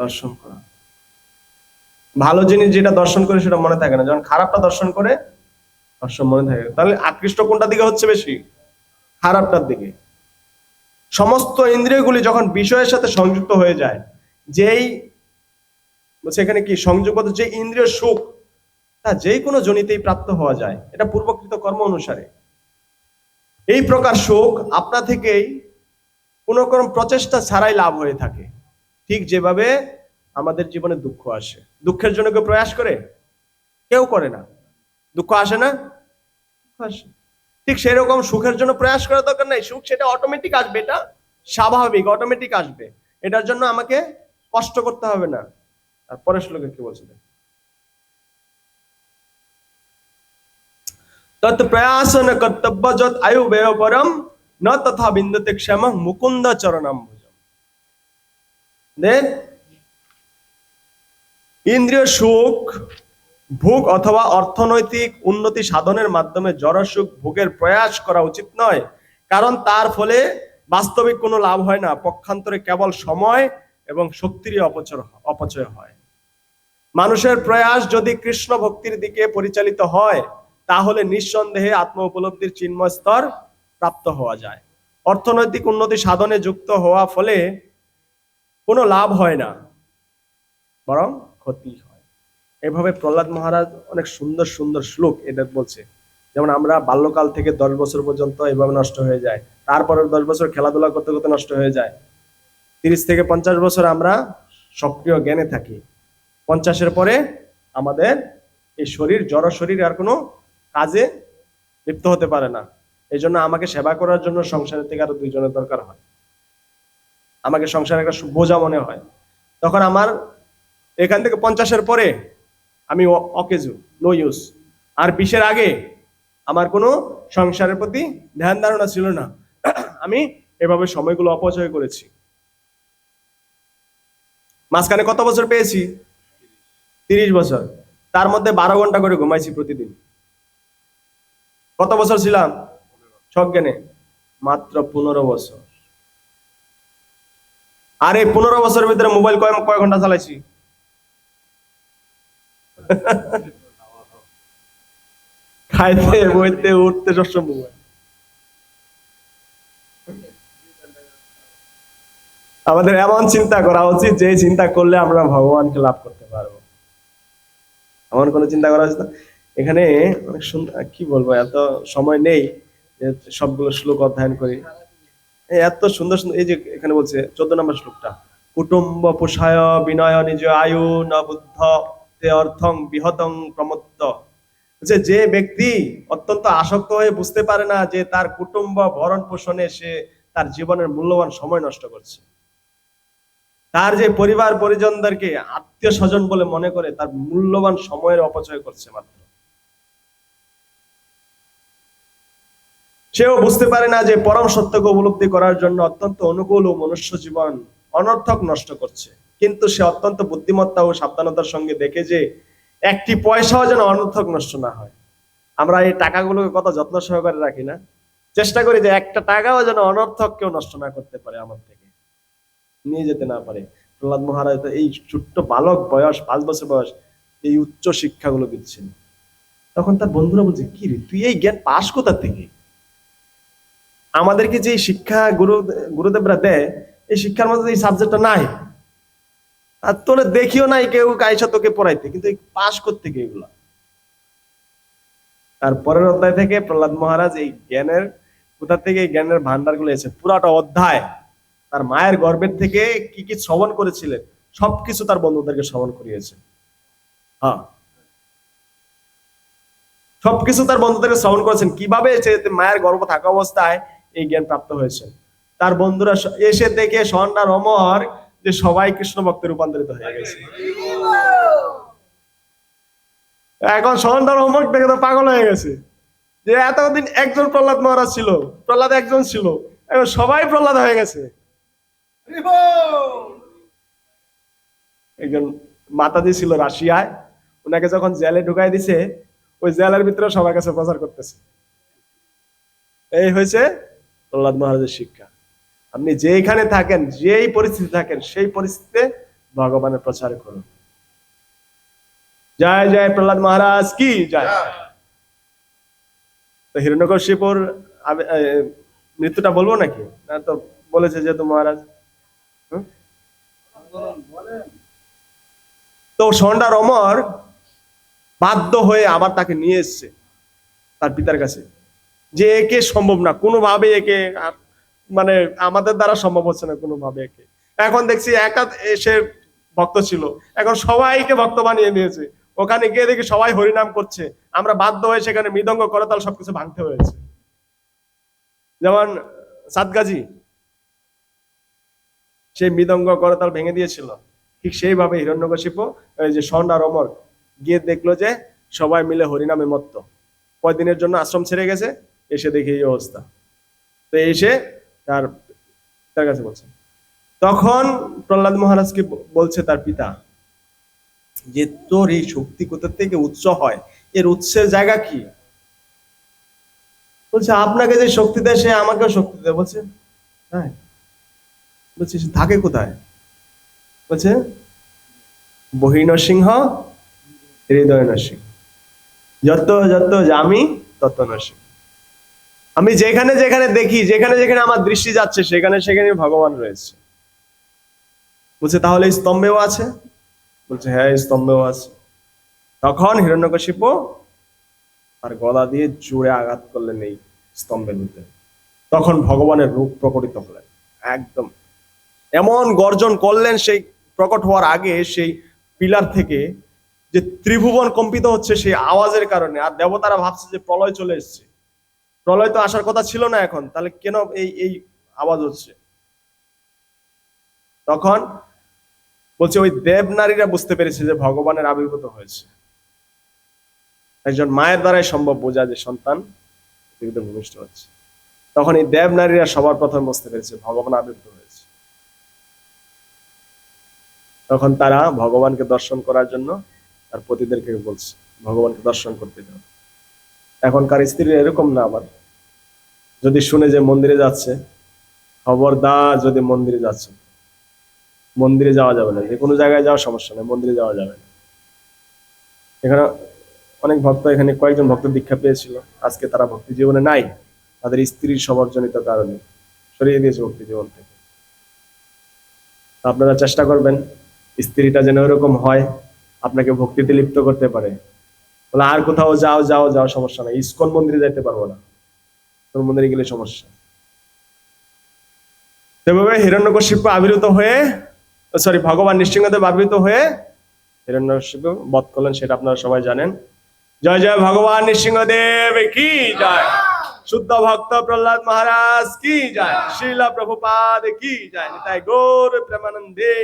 দর্শন করা। ভালো জিনিস যেটা দর্শন করে সেটা মনে থাকে না, যখন খারাপটা দর্শন করে দর্শন মনে থাকে। তাহলে আকৃষ্ট কোনটা দিকে হচ্ছে বেশি? খারাপটার দিকে। সমস্ত ইন্দ্রিয়গুলি যখন বিষয়ের সাথে সংযুক্ত হয়ে যায়, যেই বলছে এখানে কি সংযোগ বলতে, যে ইন্দ্রিয় সুখ তা যে কোনো জনিতেই প্রাপ্ত হওয়া যায়, এটা পূর্বকৃত কর্ম অনুসারে। এই প্রকার সুখ আপনা থেকেই কোনো কোনো প্রচেষ্টা ছাড়াই লাভ হয়ে থাকে। ঠিক যেভাবে আমাদের জীবনে দুঃখ আসে, দুঃখের জন্য কেউ প্রয়াস করে? কেউ করে না। দুঃখ আসে না? দুঃখ আসে। ঠিক সেরকম সুখের জন্য প্রয়াস করার দরকার নাই, সুখ সেটা অটোমেটিক আসবে, এটা স্বাভাবিক, অটোমেটিক আসবে। এটার জন্য আমাকে কষ্ট করতে হবে না। আর পরের শ্লোকে কি বলছিলেন? তৎ প্রয়াস ন কর্তব্য যত আয়ু ব্যয় পরম ন তথা বিন্দুতে ক্ষম মুকুন্দ চরণাম্বুজম। দেন ইন্দ্রিয় সুখ ভোগ অথবা অর্থনৈতিক উন্নতি সাধনের মাধ্যমে জড়সুখ ভোগের প্রয়াস করা উচিত নয়, কারণ তার ফলে বাস্তবিক কোনো লাভ হয় না, পক্ষান্তরে কেবল সময় এবং শক্তিরই অপচয় হয়। মানুষের প্রয়াস যদি কৃষ্ণ ভক্তির দিকে পরিচালিত হয়, তাহলে নিঃসন্দেহে আত্ম উপলব্ধির চিন্ময় স্তর প্রাপ্ত হওয়া যায়। অর্থনৈতিক উন্নতি সাধনে যুক্ত হওয়া ফলে কোনো লাভ হয় না, বরং ক্ষতি হয়। এভাবে প্রহ্লাদ মহারাজ অনেক সুন্দর সুন্দর শ্লোক এটা বলছে। যেমন আমরা বাল্যকাল থেকে 10 বছর পর্যন্ত এভাবে নষ্ট হয়ে যায়, তারপরে 10 বছর খেলাধুলা করতে করতে নষ্ট হয়ে যায়। 30 থেকে 50 বছর আমরা সক্রিয় জ্ঞানে থাকি, 50-এর পরে আমাদের এই শরীর, জড় শরীর আর কোনো কাজে লিপ্ত হতে পারে না। এই জন্য আমাকে সেবা করার জন্য সংসারের থেকে আরো 2 জনের দরকার হয়। আমাকে সংসারে একটা বোঝা মনে হয়। তখন আমার এখান থেকে 50-এর পরে আমি অকেজু, নো ইউজ। আর 20-এর আগে আমার কোনো সংসারের প্রতি ধ্যান ধারণা ছিল না। আমি এভাবে সময়গুলো অপচয় করেছি। মাঝখানে কত বছর পেয়েছি? 30 বছর। তার মধ্যে 12 ঘন্টা করে ঘুমাইছি প্রতিদিন। কত বছর ছিলাম সজ্ঞানে? মাত্র 15 বছর। আর এই 15 বছরের ভিতরে মোবাইল কয় ঘন্টা চালাইছি? খাইতে বইতে উঠতে সবসময় মোবাইল। আমাদের এমন চিন্তা করা উচিত যে চিন্তা করলে আমরা ভগবানকে লাভ করতে পারবো। এমন কোনো চিন্তা করা উচিত না। এখানে অনেক সুন্দর, কি বলবো, এত সময় নেই যে সবগুলো শ্লোক অধ্যয়ন করি। এত সুন্দর সুন্দর, এই যে এখানে বলছে 14 নম্বর শ্লোকটা, কুটুম্ব পোষায় বিনয় নিজ আয়ু ন বুদ্ধ তে অর্থং বৃহতং প্রমত্ত। যে ব্যক্তি অত্যন্ত আসক্ত হয়ে বুঝতে পারে না যে তার কুটুম্ব ভরণ পোষণে সে তার জীবনের মূল্যবান সময় নষ্ট করছে, তার যে পরিবার পরিজনদেরকে আত্মীয় স্বজন বলে মনে করে, তার মূল্যবান সময়ের অপচয় করছে মাত্র। সেও বুঝতে পারে না যে পরম সত্যকে উপলব্ধি করার জন্য অত্যন্ত অনুকূল ও মনুষ্য জীবন অনর্থক নষ্ট করছে। কিন্তু সে অত্যন্ত বুদ্ধিমত্তা ও সাবধানতার সঙ্গে দেখে যে একটি পয়সাও যেন অনর্থক নষ্ট না হয়। আমরা এই টাকাগুলোকে কত যত্ন সহকারে রাখি না? চেষ্টা করি যে একটা টাকাও যেন অনর্থক কেউ নষ্ট না করতে পারে, আমার থেকে নিয়ে যেতে না পারে। প্রহ্লাদ মহারাজ এই ছোট্ট বালক বয়স, 5 বছর বয়স, এই উচ্চ শিক্ষাগুলো দিচ্ছেন। তখন তার বন্ধুরা বলছে, কি রে তুই এই জ্ঞান পাস কোথা থেকে? আমাদেরকে যে শিক্ষা গুরুদেবরা দেয়, এই শিক্ষার মধ্যে এই সাবজেক্টটা নাই, আর তোরে দেখিও নাই কেউ কাইসা তোকে পড়াইতে, কিন্তু পাস করতে গিয়ে এগুলা। তার পরের অধ্যায় থেকে প্রহ্লাদ মহারাজ এই জ্ঞানের, কোথা থেকে এই জ্ঞানের ভান্ডার গুলো এসে, পুরাটা অধ্যায় তার মায়ের গর্ভের থেকে কি কি শ্রবণ করেছিলেন সবকিছু তার বন্ধুদেরকে শ্রবণ করিয়েছে। হ্যাঁ, সবকিছু তার বন্ধুদেরকে শ্রবণ করেছেন, কিভাবে সে মায়ের গর্ভ থাকা অবস্থায় এই জ্ঞান প্রাপ্ত হয়েছে। তার বন্ধুরা এসে দেখে সন্ধ্যার অমর যে সবাই কৃষ্ণ ভক্তে রূপান্তরিত হয়ে গেছে। এখন সন্ধ্যার অমর দেখে তো পাগল হয়ে গেছে যে এতদিন একজন প্রহ্লাদ মহারাজ ছিল, প্রহ্লাদ একজন ছিল, এখন সবাই প্রহ্লাদ হয়ে গেছে। একজন মাতাজি ছিল রাশিয়ায়, ওনাকে যখন জেলে ঢুকাই দিছে, ওই জেলের ভিতরে সবার কাছে প্রচার করতেছে। এই হয়েছে প্রহ্লাদ মহারাজের শিক্ষা। আপনি যেখানে থাকেন, যেই পরিস্থিতি থাকেন, সেই পরিস্থিতিতে ভগবানের প্রচার করো। জয় জয় প্রহ্লাদ মহারাজ কি জয়। তো হিরণ্যকশিপুর মৃত্যুটা বলবো নাকি, না তো বলেছে যেহেতু মহারাজ। তো ষণ্ডার অমর বাধ্য হয়ে আবার তাকে নিয়ে এসছে তার পিতার কাছে, যে একে সম্ভব না কোনোভাবে, একে মানে আমাদের দ্বারা সম্ভব হচ্ছে না কোনোভাবে একে। এখন দেখছি একা এসে ভক্ত ছিল, এখন সবাইকে ভক্ত বানিয়ে নিয়েছে। ওখানে গিয়ে দেখি সবাই হরিনাম করছে, আমরা বাধ্য হয়ে সেখানে মৃদঙ্গ করতাল সবকিছু ভাঙতে হয়েছে। যেমন সাতগাজি সেই মৃদঙ্গ করতাল ভেঙে দিয়েছিল, ঠিক সেইভাবে হিরণ্যকশিপু ওই যে ষণ্ড আর অমর গিয়ে দেখলো যে সবাই মিলে হরিনামে মত্ত। কয়দিনের জন্য আশ্রম ছেড়ে গেছে, এসে দেখে এই অবস্থা। তো এসে তার কাছে বলছে, তখন প্রহ্লাদ মহারাজকে বলছে তার পিতা যে তোর এই শক্তি কোথা থেকে উৎস হয়, এর উৎসের জায়গা কি? বলছে আপনাকে যে শক্তি দেয় সে আমাকেও শক্তি দেয়। বলছে হ্যাঁ। বলছে থাকে কোথায়? বলছে বহি নরসিংহ হৃদয় নরসিংহ, যত যত জামি তত নরসিংহ। আমি যেখানে যেখানে দেখি, যেখানে যেখানে আমার দৃষ্টি যাচ্ছে, সেখানে সেখানে ভগবান রয়েছে। বলছে তাহলে স্তম্ভেও আছে? বলছে হ্যাঁ স্তম্ভেও আছে। তখন হিরণ্যকশিপু আর গলা দিয়ে জোরে আঘাত করলেন এই স্তম্ভের মধ্যে। তখন ভগবানের রূপ প্রকটিত হলেন, একদম এমন গর্জন করলেন সেই প্রকট হওয়ার আগে সেই পিলার থেকে যে ত্রিভুবন কম্পিত হচ্ছে সেই আওয়াজের কারণে। আর দেবতারা ভাবছে যে প্রলয় চলে এসছে, প্রলয় তো আসার কথা ছিল না এখন, তাহলে কেন এই এই আওয়াজ হচ্ছে? তখন বলছে ওই দেব নারীরা বুঝতে পেরেছে যে ভগবানের আবির্ভূত হয়েছে। একজন মায়ের দ্বারাই সম্ভব বোঝা যে সন্তান পৃথিবীতে ভূমিষ্ঠ হচ্ছে। তখন এই দেব নারীরা সবার প্রথম বুঝতে পেরেছে ভগবান আবির্ভূত হয়েছে। তখন তারা ভগবানকে দর্শন করার জন্য তার পতিদেরকে বলছে ভগবানকে দর্শন করতে যাও। এখনকার স্ত্রী এরকম না, আবার যদি শুনে যে মন্দিরে যাচ্ছে, খবরদার, যদি মন্দিরে যাচ্ছে, মন্দিরে যাওয়া যাবে না। যে কোনো জায়গায় যাওয়ার সমস্যা নেই, মন্দিরে যাওয়া যাবে না। এখানে অনেক ভক্ত, এখানে কয়েকজন ভক্ত দীক্ষা পেয়েছিল, আজকে তারা ভক্তি জীবনে নাই, তাদের স্ত্রীর সবর্জনিত কারণে সরিয়ে দিয়েছে ভক্তি জীবন থেকে। আপনারা চেষ্টা করবেন স্ত্রীটা যেন এরকম হয়, আপনাকে ভক্তিতে লিপ্ত করতে পারে। বলে আর কোথাও যাও যাও যাও, সমস্যা নাই, ইসকন মন্দিরে যাইতে পারবো না, কোন মন্দিরে গেলে সমস্যা। সেভাবে হিরণ্যকশিপু আবির্ভূত হয়ে, সরি, ভগবান নৃসিংহদেব আবির্ভূত হয়ে হিরণ্যকশিপু বধ করলেন, সেটা আপনারা সবাই জানেন। জয় জয় ভগবান নৃসিংহদেব কি জয়। শুদ্ধ ভক্ত প্রহ্লাদ মহারাজ কি জয়। শ্রীলা প্রভুপাদ কি জয়। নিতাই গৌর প্রেমানন্দে।